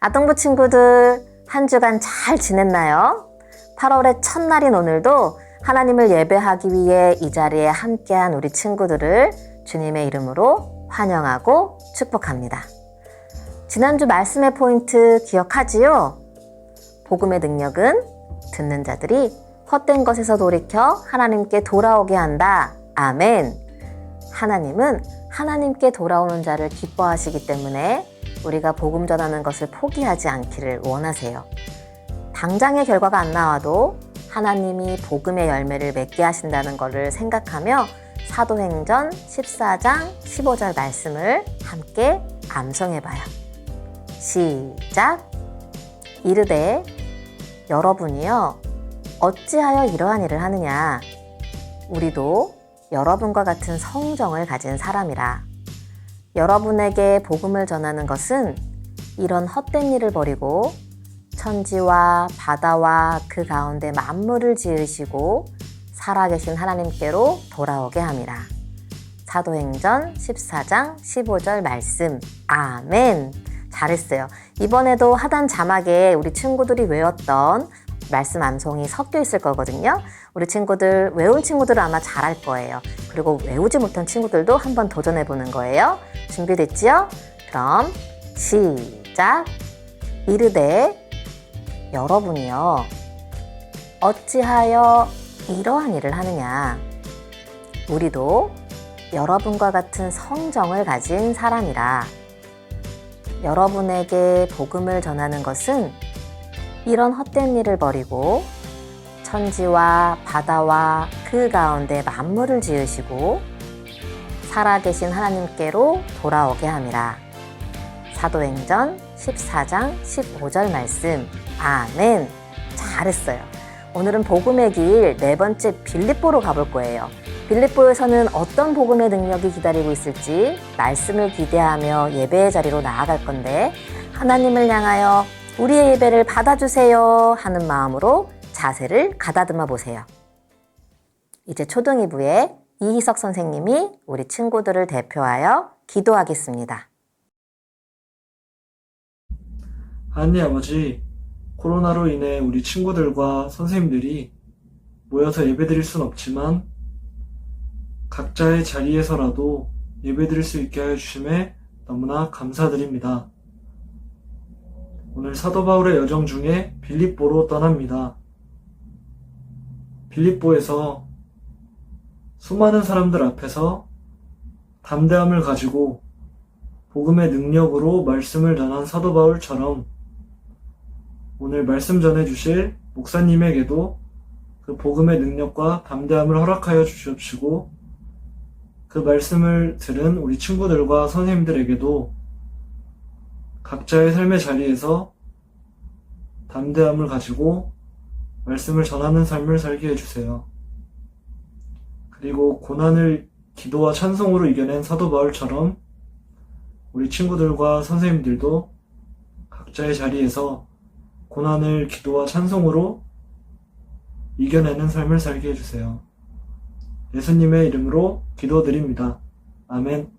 아동부 친구들 한 주간 잘 지냈나요? 8월의 첫날인 오늘도 하나님을 예배하기 위해 이 자리에 함께한 우리 친구들을 주님의 이름으로 환영하고 축복합니다. 지난주 말씀의 포인트 기억하지요? 복음의 능력은 듣는 자들이 헛된 것에서 돌이켜 하나님께 돌아오게 한다. 아멘. 하나님은 하나님께 돌아오는 자를 기뻐하시기 때문에 우리가 복음 전하는 것을 포기하지 않기를 원하세요. 당장의 결과가 안 나와도 하나님이 복음의 열매를 맺게 하신다는 것을 생각하며 사도행전 14장 15절 말씀을 함께 암송해봐요. 시작! 이르되 여러분이요 어찌하여 이러한 일을 하느냐. 우리도 여러분과 같은 성정을 가진 사람이라. 여러분에게 복음을 전하는 것은 이런 헛된 일을 버리고 천지와 바다와 그 가운데 만물을 지으시고 살아계신 하나님께로 돌아오게 함이라. 사도행전 14장 15절 말씀. 아멘. 잘했어요. 이번에도 하단 자막에 우리 친구들이 외웠던 말씀 암송이 섞여 있을 거거든요. 우리 친구들, 외운 친구들은 아마 잘할 거예요. 그리고 외우지 못한 친구들도 한번 도전해 보는 거예요. 준비됐지요? 그럼 시작! 이르되 여러분이요 어찌하여 이러한 일을 하느냐. 우리도 여러분과 같은 성정을 가진 사람이라. 여러분에게 복음을 전하는 것은 이런 헛된 일을 버리고 천지와 바다와 그 가운데 만물을 지으시고 살아계신 하나님께로 돌아오게 함이라. 사도행전 14장 15절 말씀. 아멘. 잘했어요. 오늘은 복음의 길 네 번째 빌립보로 가볼 거예요. 빌립보에서는 어떤 복음의 능력이 기다리고 있을지 말씀을 기대하며 예배의 자리로 나아갈 건데 하나님을 향하여 우리의 예배를 받아주세요 하는 마음으로 자세를 가다듬어 보세요. 이제 초등 2부에 이희석 선생님이 우리 친구들을 대표하여 기도하겠습니다. 하나님 아버지, 코로나로 인해 우리 친구들과 선생님들이 모여서 예배드릴 순 없지만 각자의 자리에서라도 예배드릴 수 있게 하여 주심에 너무나 감사드립니다. 오늘 사도 바울의 여정 중에 빌립보로 떠납니다. 빌립보에서 수많은 사람들 앞에서 담대함을 가지고 복음의 능력으로 말씀을 전한 사도 바울처럼 오늘 말씀 전해주실 목사님에게도 그 복음의 능력과 담대함을 허락하여 주시옵시고 그 말씀을 들은 우리 친구들과 선생님들에게도 각자의 삶의 자리에서 담대함을 가지고 말씀을 전하는 삶을 살게 해주세요. 그리고 고난을 기도와 찬송으로 이겨낸 사도 바울처럼 우리 친구들과 선생님들도 각자의 자리에서 고난을 기도와 찬송으로 이겨내는 삶을 살게 해주세요. 예수님의 이름으로 기도드립니다. 아멘.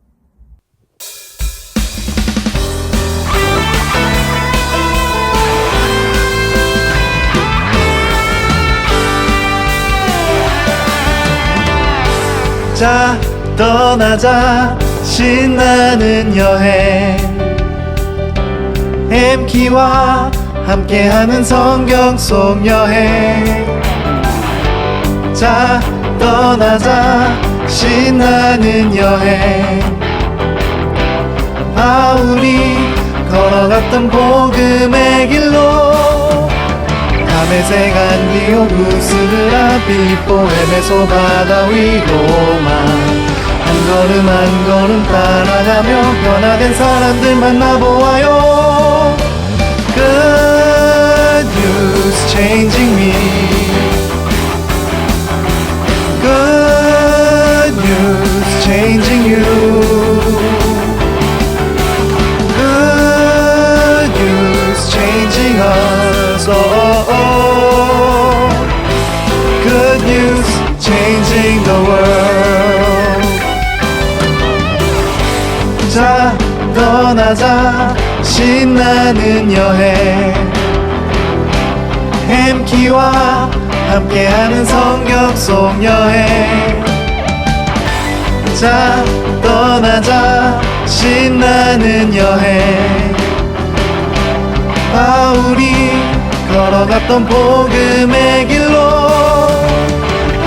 자, 떠나자. 신나는 여행. 엠키와 함께하는 성경 속 여행. 자, 떠나자. 신나는 여행. 우리 걸어갔던 복음의 길로 다메섹 안디옥 스드라 빌립보 에베소 바다 위로만 한 걸음 한 걸음 따라가며 변화된 사람들 만나보아요. Good news changing me. Good news changing you. Good news changing us. Oh, oh, oh. Good news changing the world. 자, 떠나자. 신나는 여행 햄키와 함께하는 성경 속 여행 자 떠나자 신나는 여행 바울이 걸어갔던 복음의 길로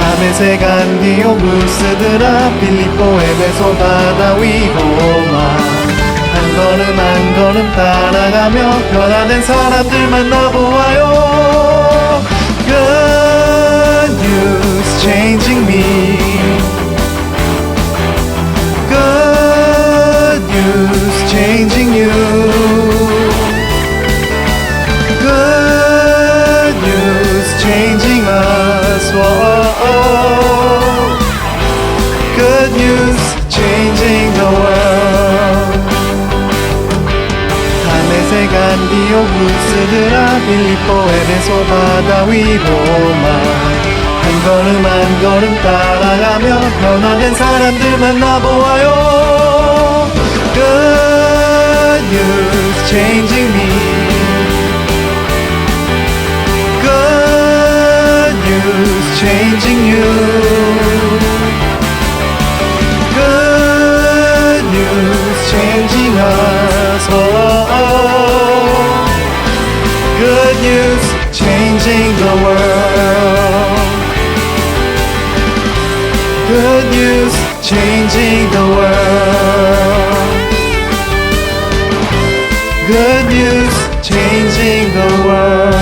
아메세가 안디오구스드라 빌립보 에베소 바다 위 로마 한 걸음 한 걸음 따라가며 변화된 사람들 만나보아요 Good news changing me Good news changing you Good news changing us Whoa. Good news changing the world 아메세가 안디오구스드라 빌립보 에베소 바다 위 로마 한 걸음 한 걸음 따라가며 변화된 사람들 만나보아요 Good news changing me Good news changing you Good news changing us Good news changing the world Good news changing the world Good news changing the world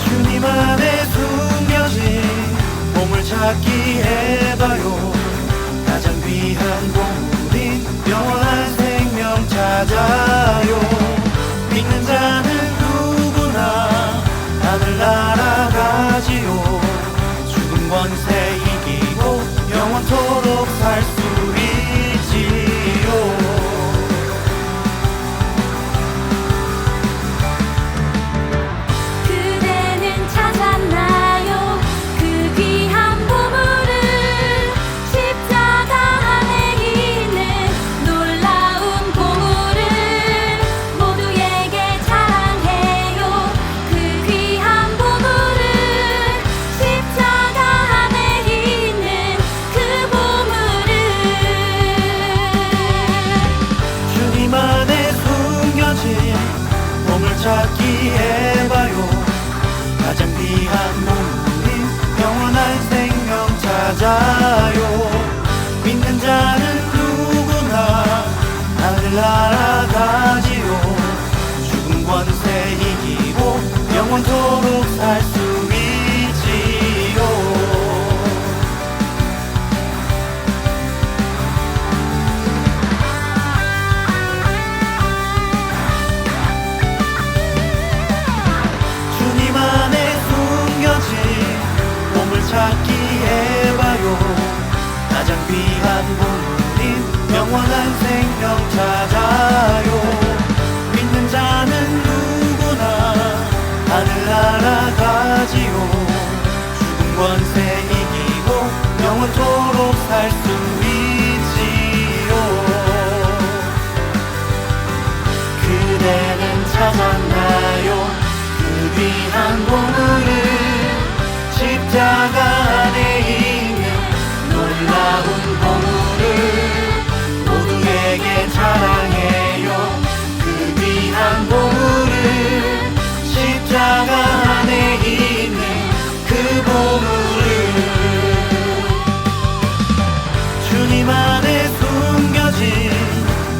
주님 안에 숨겨진 보물찾기 해봐요 가장 귀한 보물인 영원한 생명 찾아요 믿는 자는 누구나 하늘 날아가지요 죽음 권세 이기고 영원토록 살 수 있지요 그대는 찾았나요 그 귀한 보물을 십자가 안에 있는 놀라운 보물을 모두에게 자랑해요 그 귀한 보물을 십자가 안에 있는 그 보물을 주님 안에 숨겨진 보물찾기 해봐요 가장 귀한 보물인 영원한 생명 찾아요 믿는 자는 누구나 하늘 날아가지요 죽음 권세 이기고 영원토록 살 수 있지요 주님 안에 숨겨진 보물찾기 해봐요 가장 귀한 보물인 영원한 생명 찾아요 믿는 자는 누구나 하늘 날아가지요 죽음 권세 이기고 영원토록 살 수 있지요 그대는 찾았나요 그 귀한 보물을 십자가 안에 있는 놀라운 보물을 모두에게 자랑해요 그 귀한 보물을 십자가 안에 있는 그 보물을 주님 안에 숨겨진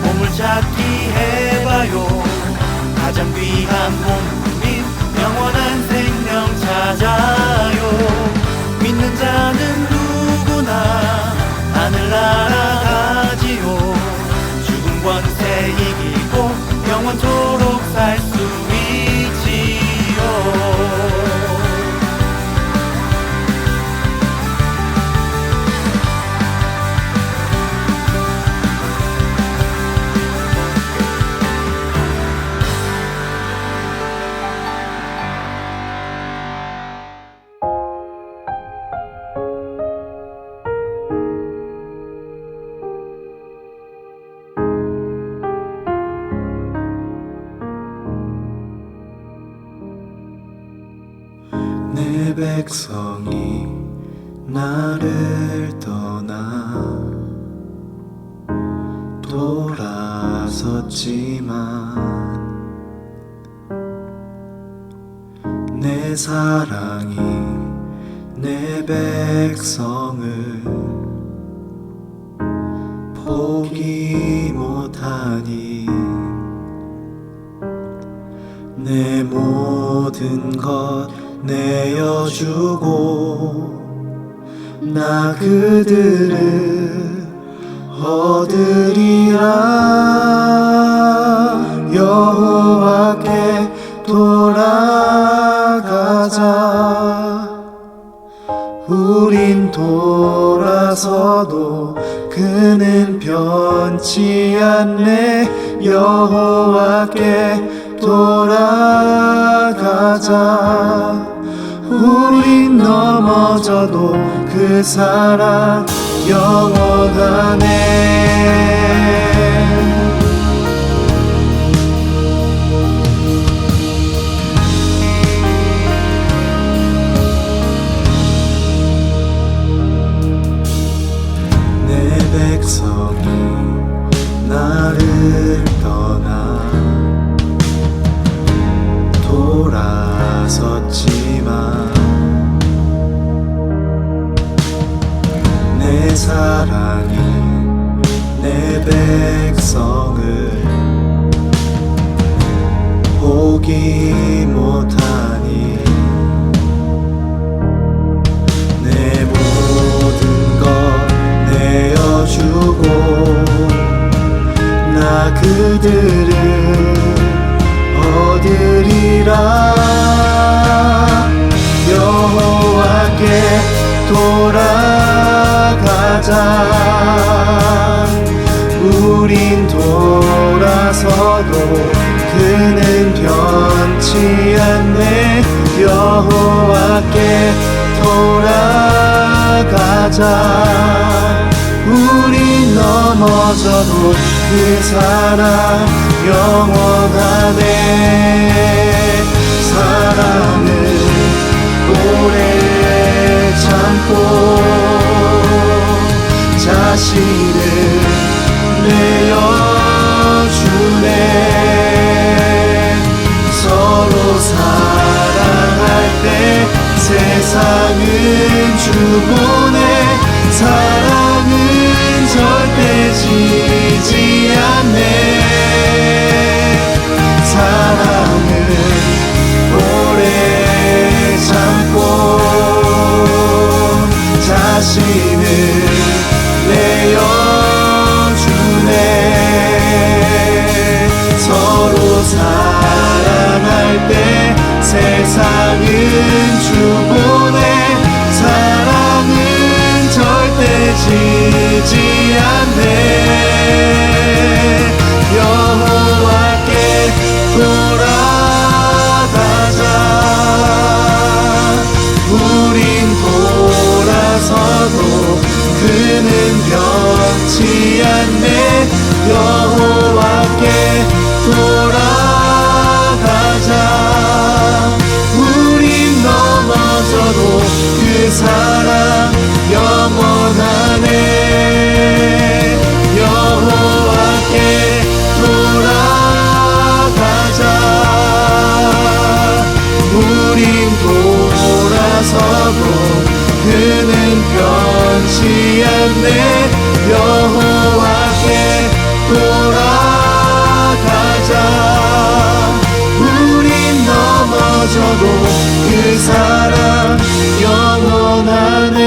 보물찾기 해봐요 가장 귀한 보물인 영원한 생명 찾아요 믿는 자는 누구나 하늘 날아가지요 죽음 권세 이기고 영원토록 살 수 있지요 내 백성이 나를 떠나 돌아섰지만 내 사랑이 내 백성을 포기 못하니 내 모든 것 내어주고 나 그들을 얻으리라. 여호와께 돌아가자. 우린 돌아서도 그는 변치 않네. 여호와께 돌아가자. 우린 넘어져도 그 사랑 영원하네. 내 백성이 나를 떠나 돌아섰지만 내 사랑이 내 백성을 포기 못하니 내 모든 것 내어주고 나 그들을 얻으리라. 여호와께 돌아가자. 우린 돌아서도 그는 변치 않네. 여호와께 돌아가자. 우린 넘어져도 그 사랑 영원하네. 사랑은 오래 참고 자신을 내어주네. 서로 사랑할 때 세상은 주보네. 사랑은 절대 지지 않네. 사랑은 오래 참고 자신을 내어주네. 서로 사랑할 때 세상은 주보네. 사랑은 절대 지지 않네. 여호와께 돌아가자. 우린 돌아서도 그는 변치 않네. 여호와께 돌아가자. 우린 넘어져도 그 사랑 영원하네. 여호와께 돌아가자. 우린 돌아서도 그는 변치 않네. 여호와께 돌아가자. 우린 넘어져도 그 사랑 영원하네.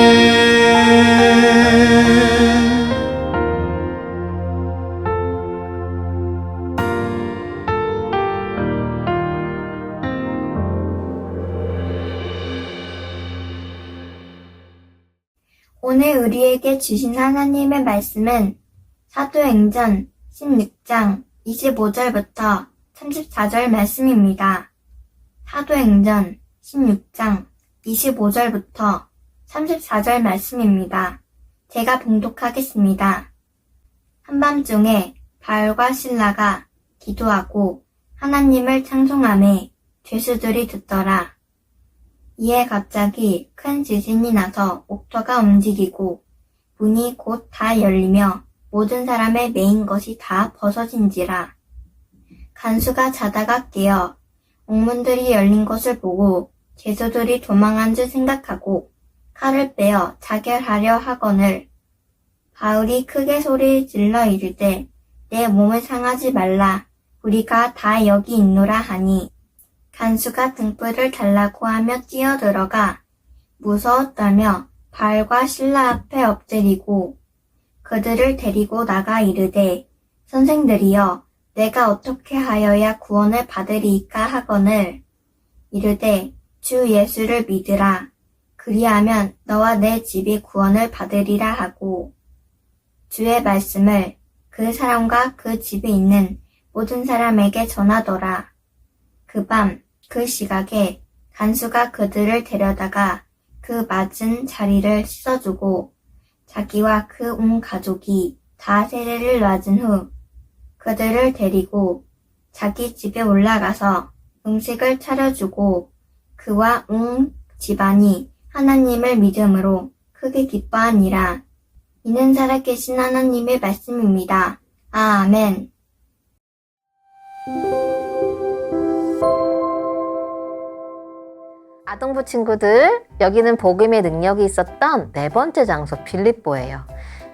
오늘 우리에게 주신 하나님의 말씀은 사도행전 16장 25절부터 34절 말씀입니다. 사도행전 16장 25절부터 34절 말씀입니다. 제가 봉독하겠습니다. 한밤중에 바울과 실라가 기도하고 하나님을 찬송하매 죄수들이 듣더라. 이에 갑자기 큰 지진이 나서 옥토가 움직이고 문이 곧 다 열리며 모든 사람의 메인 것이 다 벗어진지라. 간수가 자다가 깨어 옥문들이 열린 것을 보고 죄수들이 도망한 줄 생각하고 칼을 빼어 자결하려 하거늘 바울이 크게 소리 질러 이르되 내 몸을 상하지 말라 우리가 다 여기 있노라 하니 간수가 등불을 달라고 하며 뛰어들어가 무서워 떨며 바울과 실라 앞에 엎드리고 그들을 데리고 나가 이르되 선생들이여 내가 어떻게 하여야 구원을 받으리이까 하거늘 이르되 주 예수를 믿으라 그리하면 너와 내 집이 구원을 받으리라 하고 주의 말씀을 그 사람과 그 집에 있는 모든 사람에게 전하더라. 그 밤 그 시각에 간수가 그들을 데려다가 그 맞은 자리를 씻어주고 자기와 그 온 가족이 다 세례를 맞은 후 그들을 데리고 자기 집에 올라가서 음식을 차려주고 그와 온 집안이 하나님을 믿음으로 크게 기뻐하니라. 이는 살아계신 하나님의 말씀입니다. 아멘. 아동부 친구들, 여기는 복음의 능력이 있었던 네 번째 장소 빌립보예요.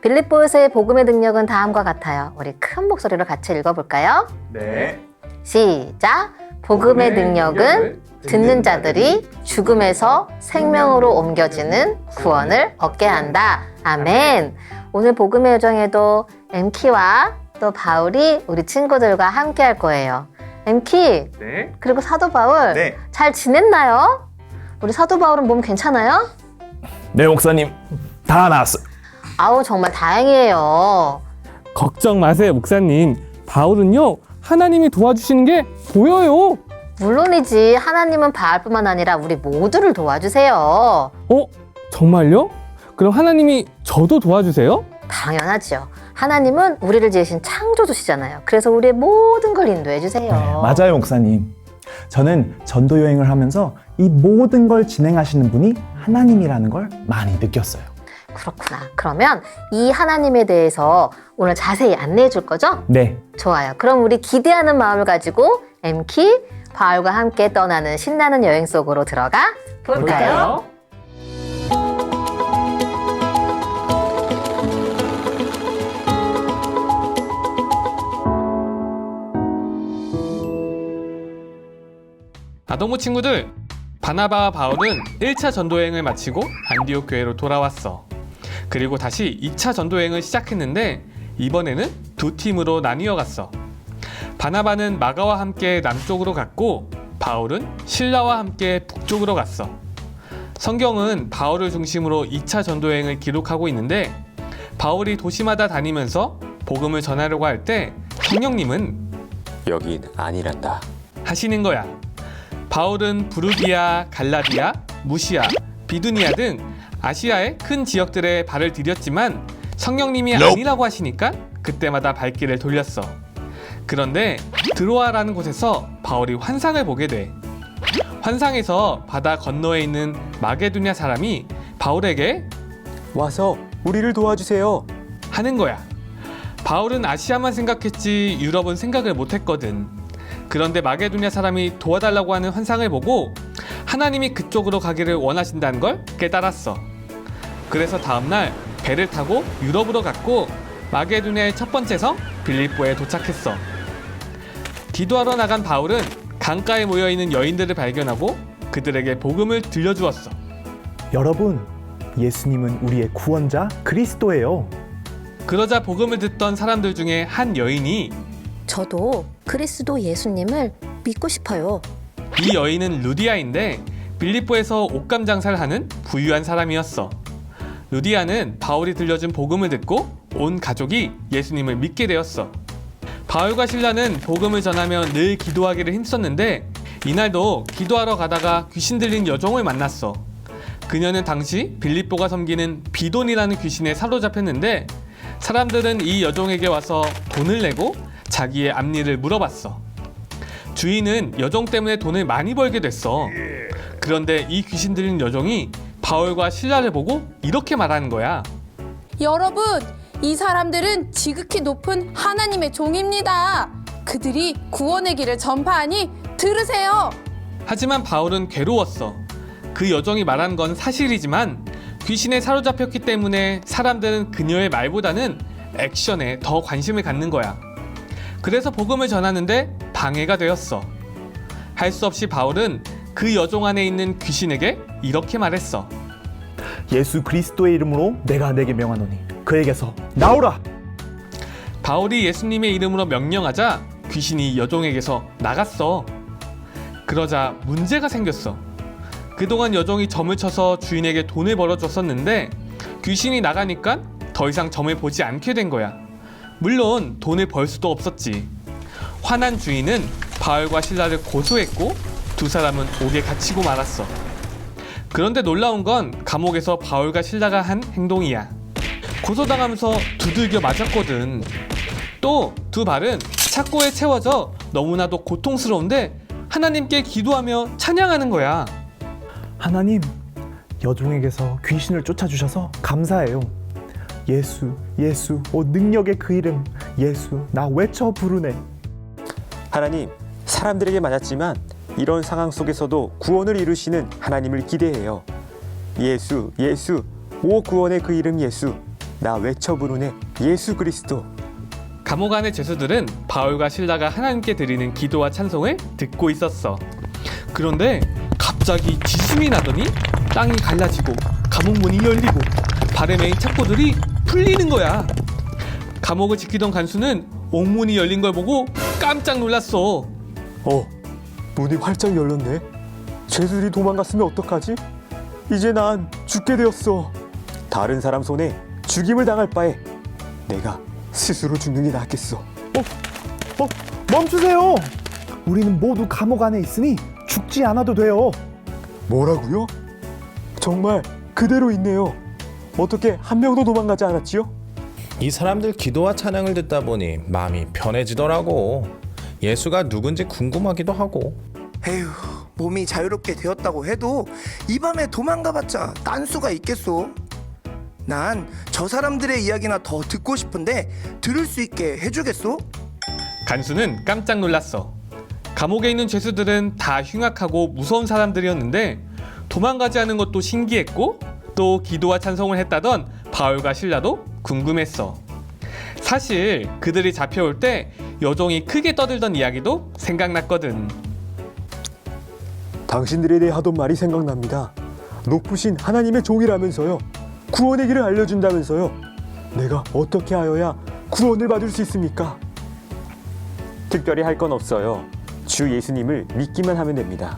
빌립보에서의 복음의 능력은 다음과 같아요. 우리 큰 목소리로 같이 읽어볼까요? 네. 시작! 복음의 능력은 듣는 자들이 죽음에서 생명으로 옮겨지는 구원을 얻게 한다. 아멘! 오늘 복음의 여정에도 엠키와 또 바울이 우리 친구들과 함께 할 거예요. 엠키, 네. 그리고 사도 바울, 네. 잘 지냈나요? 우리 사도 바울은 몸 괜찮아요? 네, 목사님. 다 나았어요. 아우, 정말 다행이에요. 걱정 마세요, 목사님. 바울은요, 하나님이 도와주시는 게 보여요. 물론이지. 하나님은 바울뿐만 아니라 우리 모두를 도와주세요. 정말요? 그럼 하나님이 저도 도와주세요? 당연하죠. 하나님은 우리를 지으신 창조주시잖아요. 그래서 우리의 모든 걸 인도해 주세요. 맞아요, 목사님. 저는 전도 여행을 하면서 이 모든 걸 진행하시는 분이 하나님이라는 걸 많이 느꼈어요. 그렇구나. 그러면 이 하나님에 대해서 오늘 자세히 안내해 줄 거죠? 네. 좋아요. 그럼 우리 기대하는 마음을 가지고 엠키, 바울과 함께 떠나는 신나는 여행 속으로 들어가 볼까요? 아동부 친구들, 바나바와 바울은 1차 전도여행을 마치고 안디옥 교회로 돌아왔어. 그리고 다시 2차 전도여행을 시작했는데 이번에는 두 팀으로 나뉘어 갔어. 바나바는 마가와 함께 남쪽으로 갔고 바울은 실라와 함께 북쪽으로 갔어. 성경은 바울을 중심으로 2차 전도여행을 기록하고 있는데 바울이 도시마다 다니면서 복음을 전하려고 할 때 성령님은 여긴 아니란다. 하시는 거야. 바울은 부르기아, 갈라디아, 무시아, 비두니아 등 아시아의 큰 지역들에 발을 들였지만 성령님이 아니라고 하시니까 그때마다 발길을 돌렸어. 그런데 드로아라는 곳에서 바울이 환상을 보게 돼. 환상에서 바다 건너에 있는 마게도냐 사람이 바울에게 와서 우리를 도와주세요. 하는 거야. 바울은 아시아만 생각했지 유럽은 생각을 못했거든. 그런데 마게도냐 사람이 도와달라고 하는 환상을 보고 하나님이 그쪽으로 가기를 원하신다는 걸 깨달았어. 그래서 다음날 배를 타고 유럽으로 갔고 마게도냐의 첫 번째 성 빌립보에 도착했어. 기도하러 나간 바울은 강가에 모여있는 여인들을 발견하고 그들에게 복음을 들려주었어. 여러분, 예수님은 우리의 구원자 그리스도예요. 그러자 복음을 듣던 사람들 중에 한 여인이 저도 그리스도 예수님을 믿고 싶어요. 이 여인은 루디아인데 빌립보에서 옷감 장사를 하는 부유한 사람이었어. 루디아는 바울이 들려준 복음을 듣고 온 가족이 예수님을 믿게 되었어. 바울과 실라는 복음을 전하며 늘 기도하기를 힘썼는데 이날도 기도하러 가다가 귀신 들린 여종을 만났어. 그녀는 당시 빌립보가 섬기는 비돈이라는 귀신에 사로잡혔는데 사람들은 이 여종에게 와서 돈을 내고 자기의 앞일을 물어봤어. 주인은 여종 때문에 돈을 많이 벌게 됐어. 그런데 이 귀신 들린 여종이 바울과 실라를 보고 이렇게 말하는 거야. 여러분, 이 사람들은 지극히 높은 하나님의 종입니다. 그들이 구원의 길을 전파하니 들으세요. 하지만 바울은 괴로웠어. 그 여종이 말한 건 사실이지만 귀신에 사로잡혔기 때문에 사람들은 그녀의 말보다는 액션에 더 관심을 갖는 거야. 그래서 복음을 전하는데 방해가 되었어. 할 수 없이 바울은 그 여종 안에 있는 귀신에게 이렇게 말했어. 예수 그리스도의 이름으로 내가 내게 명하노니 그에게서 나오라. 바울이 예수님의 이름으로 명령하자 귀신이 여종에게서 나갔어. 그러자 문제가 생겼어. 그동안 여종이 점을 쳐서 주인에게 돈을 벌어줬었는데 귀신이 나가니까 더 이상 점을 보지 않게 된 거야. 물론 돈을 벌 수도 없었지. 화난 주인은 바울과 실라를 고소했고 두 사람은 옥에 갇히고 말았어. 그런데 놀라운 건 감옥에서 바울과 실라가 한 행동이야. 고소당하면서 두들겨 맞았거든. 또 두 발은 착고에 채워져 너무나도 고통스러운데 하나님께 기도하며 찬양하는 거야. 하나님, 여종에게서 귀신을 쫓아주셔서 감사해요. 예수, 예수, 능력의 그 이름, 예수, 나 외쳐 부르네. 하나님, 사람들에게 맞았지만 이런 상황 속에서도 구원을 이루시는 하나님을 기대해요. 예수, 예수, 오 구원의 그 이름 예수, 나 외쳐 부르네 예수 그리스도. 감옥 안의 죄수들은 바울과 실라가 하나님께 드리는 기도와 찬송을 듣고 있었어. 그런데 갑자기 지진이 나더니 땅이 갈라지고 감옥 문이 열리고 발에 매인 착고들이 풀리는 거야. 감옥을 지키던 간수는 옥문이 열린 걸 보고 깜짝 놀랐어. 문이 활짝 열렸네. 죄수들이 도망갔으면 어떡하지? 이제 난 죽게 되었어. 다른 사람 손에 죽임을 당할 바에 내가 스스로 죽는 게 낫겠어. 멈추세요. 우리는 모두 감옥 안에 있으니 죽지 않아도 돼요. 뭐라고요? 정말 그대로 있네요. 어떻게 한 명도 도망가지 않았지요? 이 사람들 기도와 찬양을 듣다 보니 마음이 편해지더라고. 예수가 누군지 궁금하기도 하고. 에휴, 몸이 자유롭게 되었다고 해도 이 밤에 도망가봤자 딴 수가 있겠소. 난 저 사람들의 이야기나 더 듣고 싶은데 들을 수 있게 해주겠소? 간수는 깜짝 놀랐어. 감옥에 있는 죄수들은 다 흉악하고 무서운 사람들이었는데 도망가지 않은 것도 신기했고 또 기도와 찬송을 했다던 바울과 실라도 궁금했어. 사실 그들이 잡혀올 때 여종이 크게 떠들던 이야기도 생각났거든. 당신들에 대해 하던 말이 생각납니다. 높으신 하나님의 종이라면서요. 구원의 길을 알려준다면서요. 내가 어떻게 하여야 구원을 받을 수 있습니까? 특별히 할 건 없어요. 주 예수님을 믿기만 하면 됩니다.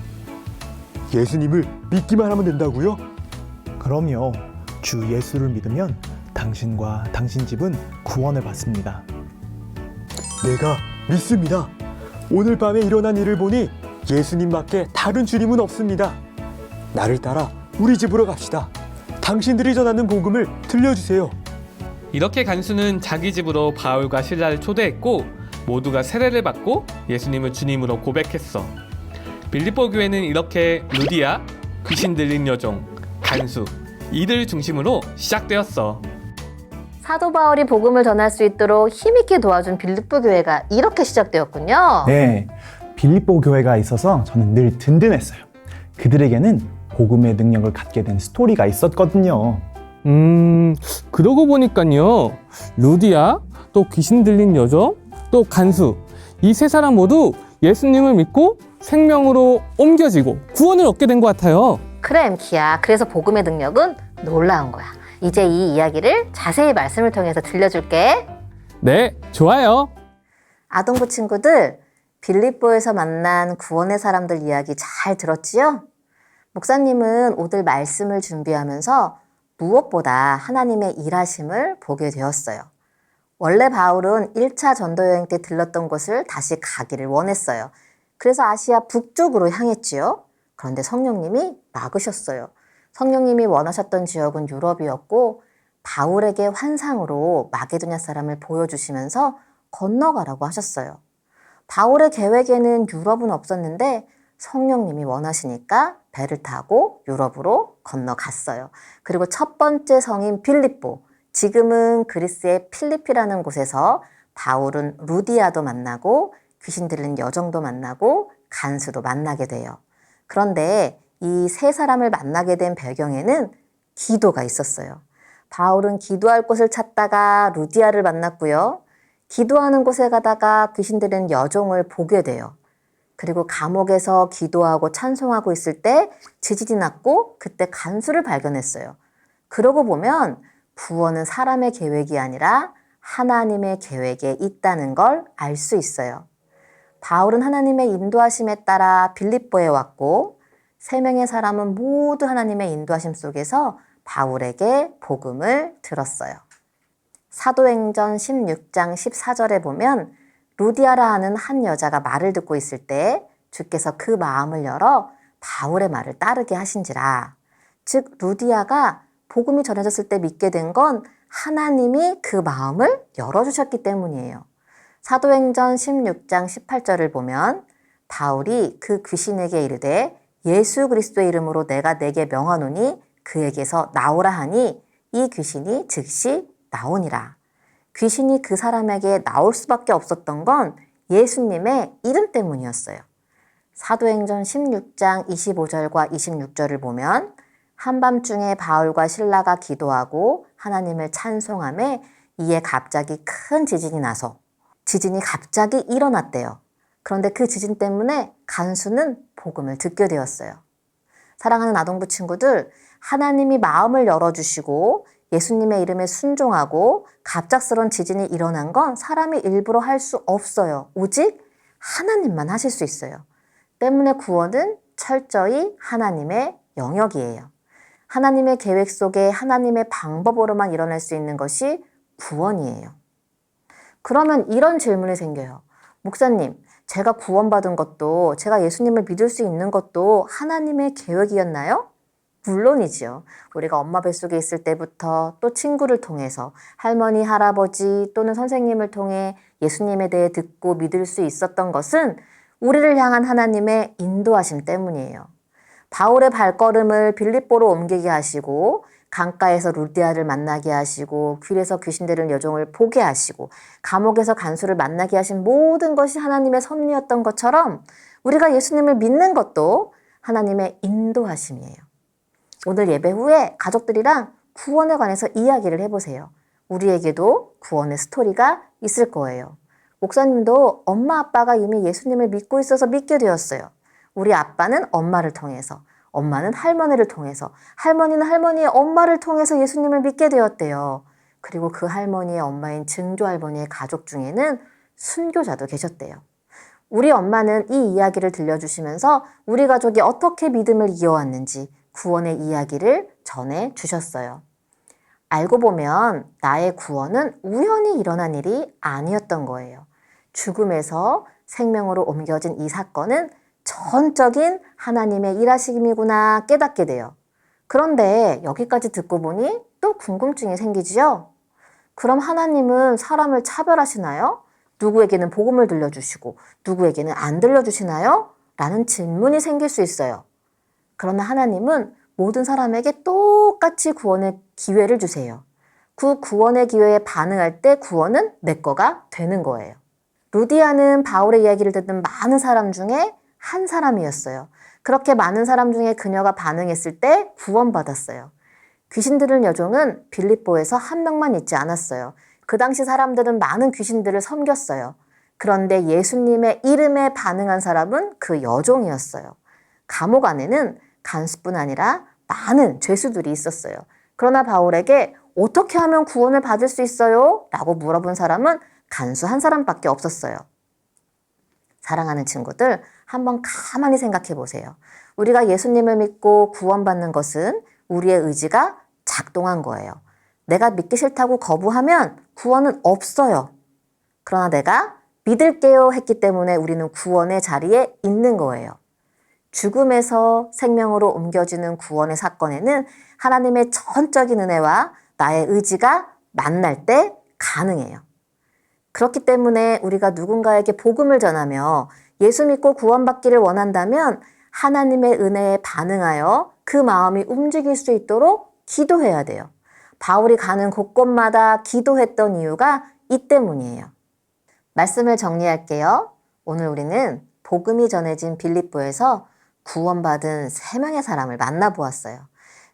예수님을 믿기만 하면 된다고요? 그럼요. 주 예수를 믿으면 당신과 당신 집은 구원을 받습니다. 내가 믿습니다. 오늘 밤에 일어난 일을 보니 예수님밖에 다른 주님은 없습니다. 나를 따라 우리 집으로 갑시다. 당신들이 전하는 복음을 들려주세요. 이렇게 간수는 자기 집으로 바울과 실라를 초대했고 모두가 세례를 받고 예수님을 주님으로 고백했어. 빌립보 교회는 이렇게 루디아, 귀신 들린 여종, 간수 이들 중심으로 시작되었어. 사도 바울이 복음을 전할 수 있도록 힘있게 도와준 빌립보 교회가 이렇게 시작되었군요. 네, 빌립보 교회가 있어서 저는 늘 든든했어요. 그들에게는 복음의 능력을 갖게 된 스토리가 있었거든요. 그러고 보니까요. 루디아, 또 귀신 들린 여종, 또 간수 이 세 사람 모두 예수님을 믿고 생명으로 옮겨지고 구원을 얻게 된 것 같아요. 그래, 엠키야. 그래서 복음의 능력은 놀라운 거야. 이제 이 이야기를 자세히 말씀을 통해서 들려줄게. 네, 좋아요. 아동부 친구들, 빌립보에서 만난 구원의 사람들 이야기 잘 들었지요? 목사님은 오늘 말씀을 준비하면서 무엇보다 하나님의 일하심을 보게 되었어요. 원래 바울은 1차 전도여행 때 들렀던 곳을 다시 가기를 원했어요. 그래서 아시아 북쪽으로 향했지요. 그런데 성령님이 막으셨어요. 성령님이 원하셨던 지역은 유럽이었고 바울에게 환상으로 마게도냐 사람을 보여주시면서 건너가라고 하셨어요. 바울의 계획에는 유럽은 없었는데 성령님이 원하시니까 배를 타고 유럽으로 건너갔어요. 그리고 첫 번째 성인 빌립보, 지금은 그리스의 필리피라는 곳에서 바울은 루디아도 만나고 귀신 들린 여종도 만나고 간수도 만나게 돼요. 그런데 이 세 사람을 만나게 된 배경에는 기도가 있었어요. 바울은 기도할 곳을 찾다가 루디아를 만났고요. 기도하는 곳에 가다가 귀신 들린 여종을 보게 돼요. 그리고 감옥에서 기도하고 찬송하고 있을 때 지진이 났고 그때 간수를 발견했어요. 그러고 보면 구원은 사람의 계획이 아니라 하나님의 계획에 있다는 걸 알 수 있어요. 바울은 하나님의 인도하심에 따라 빌립보에 왔고 3명의 사람은 모두 하나님의 인도하심 속에서 바울에게 복음을 들었어요. 사도행전 16장 14절에 보면 루디아라 하는 한 여자가 말을 듣고 있을 때 주께서 그 마음을 열어 바울의 말을 따르게 하신지라. 즉 루디아가 복음이 전해졌을 때 믿게 된 건 하나님이 그 마음을 열어주셨기 때문이에요. 사도행전 16장 18절을 보면 바울이 그 귀신에게 이르되 예수 그리스도의 이름으로 내가 내게 명하노니 그에게서 나오라 하니 이 귀신이 즉시 나오니라. 귀신이 그 사람에게 나올 수밖에 없었던 건 예수님의 이름 때문이었어요. 사도행전 16장 25절과 26절을 보면 한밤중에 바울과 실라가 기도하고 하나님을 찬송하며 이에 갑자기 큰 지진이 나서 지진이 갑자기 일어났대요. 그런데 그 지진 때문에 간수는 복음을 듣게 되었어요. 사랑하는 아동부 친구들, 하나님이 마음을 열어주시고 예수님의 이름에 순종하고 갑작스러운 지진이 일어난 건 사람이 일부러 할 수 없어요. 오직 하나님만 하실 수 있어요. 때문에 구원은 철저히 하나님의 영역이에요. 하나님의 계획 속에 하나님의 방법으로만 일어날 수 있는 것이 구원이에요. 그러면 이런 질문이 생겨요. 목사님, 제가 구원받은 것도 제가 예수님을 믿을 수 있는 것도 하나님의 계획이었나요? 물론이지요. 우리가 엄마 뱃속에 있을 때부터 또 친구를 통해서 할머니, 할아버지 또는 선생님을 통해 예수님에 대해 듣고 믿을 수 있었던 것은 우리를 향한 하나님의 인도하심 때문이에요. 바울의 발걸음을 빌립보로 옮기게 하시고 강가에서 루디아를 만나게 하시고 길에서 귀신 들린 여종을 보게 하시고 감옥에서 간수를 만나게 하신 모든 것이 하나님의 섭리였던 것처럼 우리가 예수님을 믿는 것도 하나님의 인도하심이에요. 오늘 예배 후에 가족들이랑 구원에 관해서 이야기를 해보세요. 우리에게도 구원의 스토리가 있을 거예요. 목사님도 엄마 아빠가 이미 예수님을 믿고 있어서 믿게 되었어요. 우리 아빠는 엄마를 통해서, 엄마는 할머니를 통해서, 할머니는 할머니의 엄마를 통해서 예수님을 믿게 되었대요. 그리고 그 할머니의 엄마인 증조 할머니의 가족 중에는 순교자도 계셨대요. 우리 엄마는 이 이야기를 들려주시면서 우리 가족이 어떻게 믿음을 이어왔는지 구원의 이야기를 전해주셨어요. 알고 보면 나의 구원은 우연히 일어난 일이 아니었던 거예요. 죽음에서 생명으로 옮겨진 이 사건은 전적인 하나님의 일하심이구나 깨닫게 돼요. 그런데 여기까지 듣고 보니 또 궁금증이 생기지요? 그럼 하나님은 사람을 차별하시나요? 누구에게는 복음을 들려주시고 누구에게는 안 들려주시나요? 라는 질문이 생길 수 있어요. 그러나 하나님은 모든 사람에게 똑같이 구원의 기회를 주세요. 그 구원의 기회에 반응할 때 구원은 내 거가 되는 거예요. 루디아는 바울의 이야기를 듣는 많은 사람 중에 한 사람이었어요. 그렇게 많은 사람 중에 그녀가 반응했을 때 구원받았어요. 귀신 들린 여종은 빌립보에서 한 명만 있지 않았어요. 그 당시 사람들은 많은 귀신들을 섬겼어요. 그런데 예수님의 이름에 반응한 사람은 그 여종이었어요. 감옥 안에는 간수뿐 아니라 많은 죄수들이 있었어요. 그러나 바울에게 어떻게 하면 구원을 받을 수 있어요? 라고 물어본 사람은 간수 한 사람밖에 없었어요. 사랑하는 친구들, 한번 가만히 생각해 보세요. 우리가 예수님을 믿고 구원받는 것은 우리의 의지가 작동한 거예요. 내가 믿기 싫다고 거부하면 구원은 없어요. 그러나 내가 믿을게요 했기 때문에 우리는 구원의 자리에 있는 거예요. 죽음에서 생명으로 옮겨지는 구원의 사건에는 하나님의 전적인 은혜와 나의 의지가 만날 때 가능해요. 그렇기 때문에 우리가 누군가에게 복음을 전하며 예수 믿고 구원받기를 원한다면 하나님의 은혜에 반응하여 그 마음이 움직일 수 있도록 기도해야 돼요. 바울이 가는 곳곳마다 기도했던 이유가 이 때문이에요. 말씀을 정리할게요. 오늘 우리는 복음이 전해진 빌립보에서 구원받은 3명의 사람을 만나보았어요.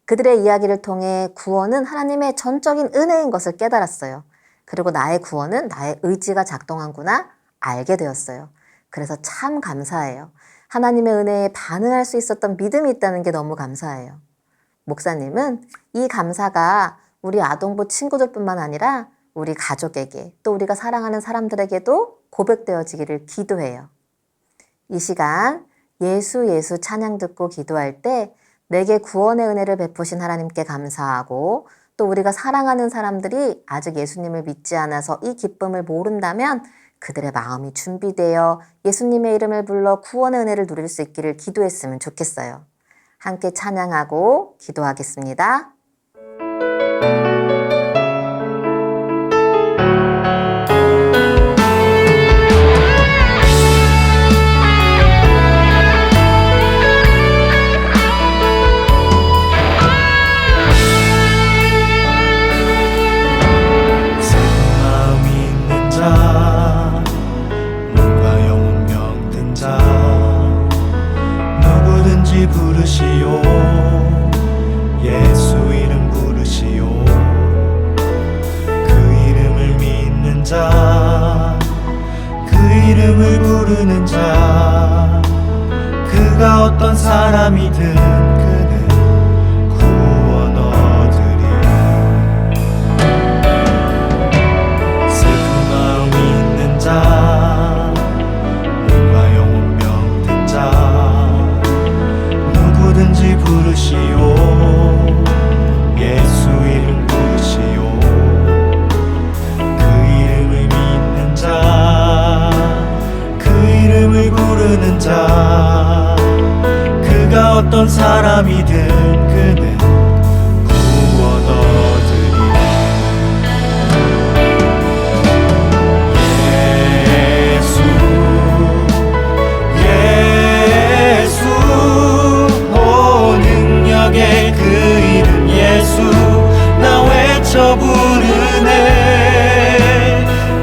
그들의 이야기를 통해 구원은 하나님의 전적인 은혜인 것을 깨달았어요. 그리고 나의 구원은 나의 의지가 작동한구나 알게 되었어요. 그래서 참 감사해요. 하나님의 은혜에 반응할 수 있었던 믿음이 있다는 게 너무 감사해요. 목사님은 이 감사가 우리 아동부 친구들뿐만 아니라 우리 가족에게 또 우리가 사랑하는 사람들에게도 고백되어지기를 기도해요. 이 시간 예수 예수 찬양 듣고 기도할 때 내게 구원의 은혜를 베푸신 하나님께 감사하고 또 우리가 사랑하는 사람들이 아직 예수님을 믿지 않아서 이 기쁨을 모른다면 그들의 마음이 준비되어 예수님의 이름을 불러 구원의 은혜를 누릴 수 있기를 기도했으면 좋겠어요. 함께 찬양하고 기도하겠습니다. 부르시오 예수 이름 부르시오 그 이름을 믿는 자 그 이름을 부르는 자 그가 어떤 사람이든 그는 구원 얻으리 슬픈 마음 있는 자 몸과 영혼 병든 자 누구든지 부르시오 예수 이름 부르시오 그 이름을 믿는 자 그 이름을 부르는 자 그가 어떤 사람이든 그는 구원 얻으리 예수 예수 능력의 그 이름 예수 나 외쳐 부르네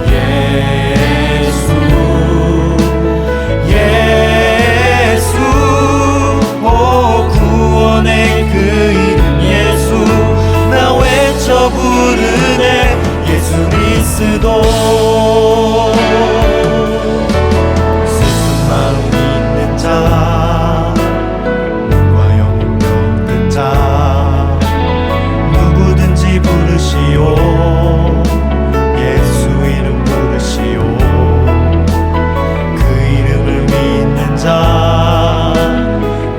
예수 예수 오 구원의 그 이름 예수 나 외쳐 부르네 예수 그리스도 슬픈 마음 있는 자 누구든지 부르시오 예수 이름 부르시오 그 이름을 믿는 자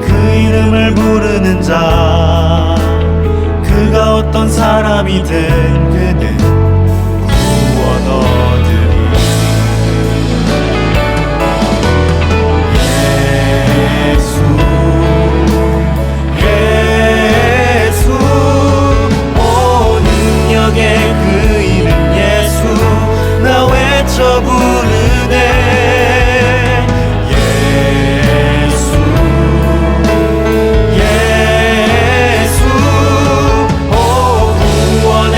그 이름을 부르는 자 그가 어떤 사람이든 그는 구원 얻으리 예수 예수 오 능력의 그 이름 예수 나 외쳐 부르네 예수 예수 오 구원의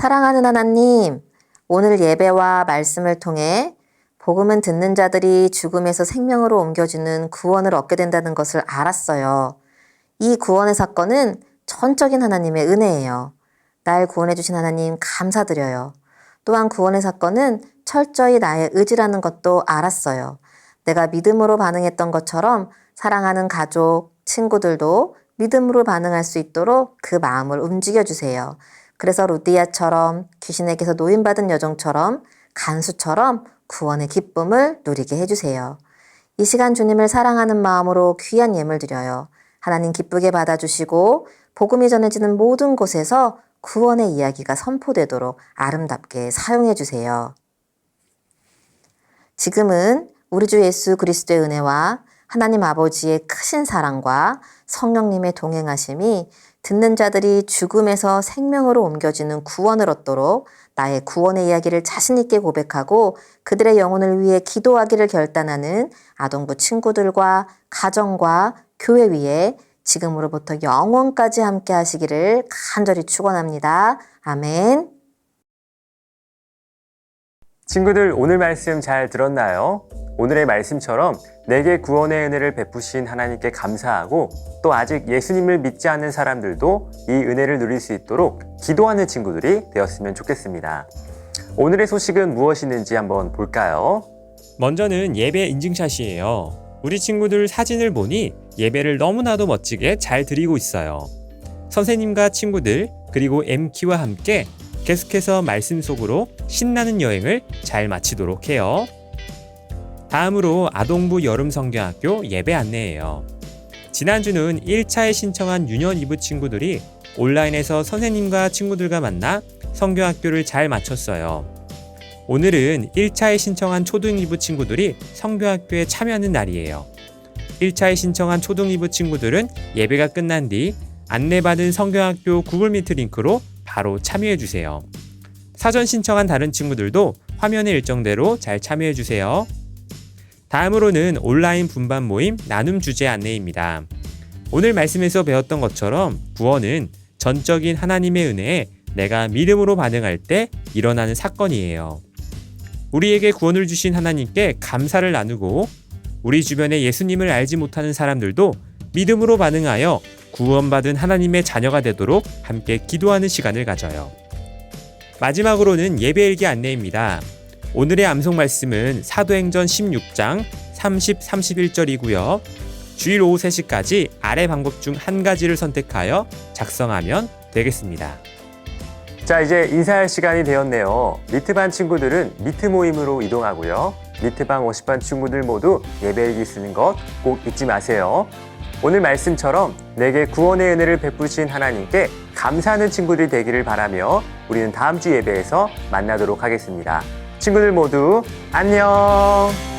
사랑하는 하나님, 오늘 예배와 말씀을 통해 복음은 듣는 자들이 죽음에서 생명으로 옮겨지는 구원을 얻게 된다는 것을 알았어요. 이 구원의 사건은 전적인 하나님의 은혜예요. 날 구원해 주신 하나님 감사드려요. 또한 구원의 사건은 철저히 나의 의지라는 것도 알았어요. 내가 믿음으로 반응했던 것처럼 사랑하는 가족, 친구들도 믿음으로 반응할 수 있도록 그 마음을 움직여 주세요. 그래서 루디아처럼 귀신에게서 노인받은 여종처럼 간수처럼 구원의 기쁨을 누리게 해주세요. 이 시간 주님을 사랑하는 마음으로 귀한 예물 드려요. 하나님 기쁘게 받아주시고 복음이 전해지는 모든 곳에서 구원의 이야기가 선포되도록 아름답게 사용해 주세요. 지금은 우리 주 예수 그리스도의 은혜와 하나님 아버지의 크신 사랑과 성령님의 동행하심이 듣는 자들이 죽음에서 생명으로 옮겨지는 구원을 얻도록 나의 구원의 이야기를 자신 있게 고백하고 그들의 영혼을 위해 기도하기를 결단하는 아동부 친구들과 가정과 교회 위에 지금으로부터 영원까지 함께 하시기를 간절히 축원합니다. 아멘. 친구들, 오늘 말씀 잘 들었나요? 오늘의 말씀처럼 내게 구원의 은혜를 베푸신 하나님께 감사하고 또 아직 예수님을 믿지 않는 사람들도 이 은혜를 누릴 수 있도록 기도하는 친구들이 되었으면 좋겠습니다. 오늘의 소식은 무엇이 있는지 한번 볼까요? 먼저는 예배 인증샷이에요. 우리 친구들 사진을 보니 예배를 너무나도 멋지게 잘 드리고 있어요. 선생님과 친구들 그리고 MK와 함께 계속해서 말씀 속으로 신나는 여행을 잘 마치도록 해요. 다음으로 아동부 여름성경학교 예배 안내예요. 지난주는 1차에 신청한 유년 2부 친구들이 온라인에서 선생님과 친구들과 만나 성경학교를 잘 마쳤어요. 오늘은 1차에 신청한 초등 2부 친구들이 성경학교에 참여하는 날이에요. 1차에 신청한 초등 2부 친구들은 예배가 끝난 뒤 안내받은 성경학교 구글 미트 링크로 바로 참여해주세요. 사전 신청한 다른 친구들도 화면의 일정대로 잘 참여해주세요. 다음으로는 온라인 분반 모임 나눔 주제 안내입니다. 오늘 말씀에서 배웠던 것처럼 구원은 전적인 하나님의 은혜에 내가 믿음으로 반응할 때 일어나는 사건이에요. 우리에게 구원을 주신 하나님께 감사를 나누고 우리 주변에 예수님을 알지 못하는 사람들도 믿음으로 반응하여 구원받은 하나님의 자녀가 되도록 함께 기도하는 시간을 가져요. 마지막으로는 예배일기 안내입니다. 오늘의 암송 말씀은 사도행전 16장 30, 31절이고요. 주일 오후 3시까지 아래 방법 중 한 가지를 선택하여 작성하면 되겠습니다. 자, 이제 인사할 시간이 되었네요. 미트반 친구들은 미트 모임으로 이동하고요. 미트방 50반 친구들 모두 예배일기 쓰는 것 꼭 잊지 마세요. 오늘 말씀처럼 내게 구원의 은혜를 베푸신 하나님께 감사하는 친구들이 되기를 바라며 우리는 다음 주 예배에서 만나도록 하겠습니다. 친구들 모두 안녕!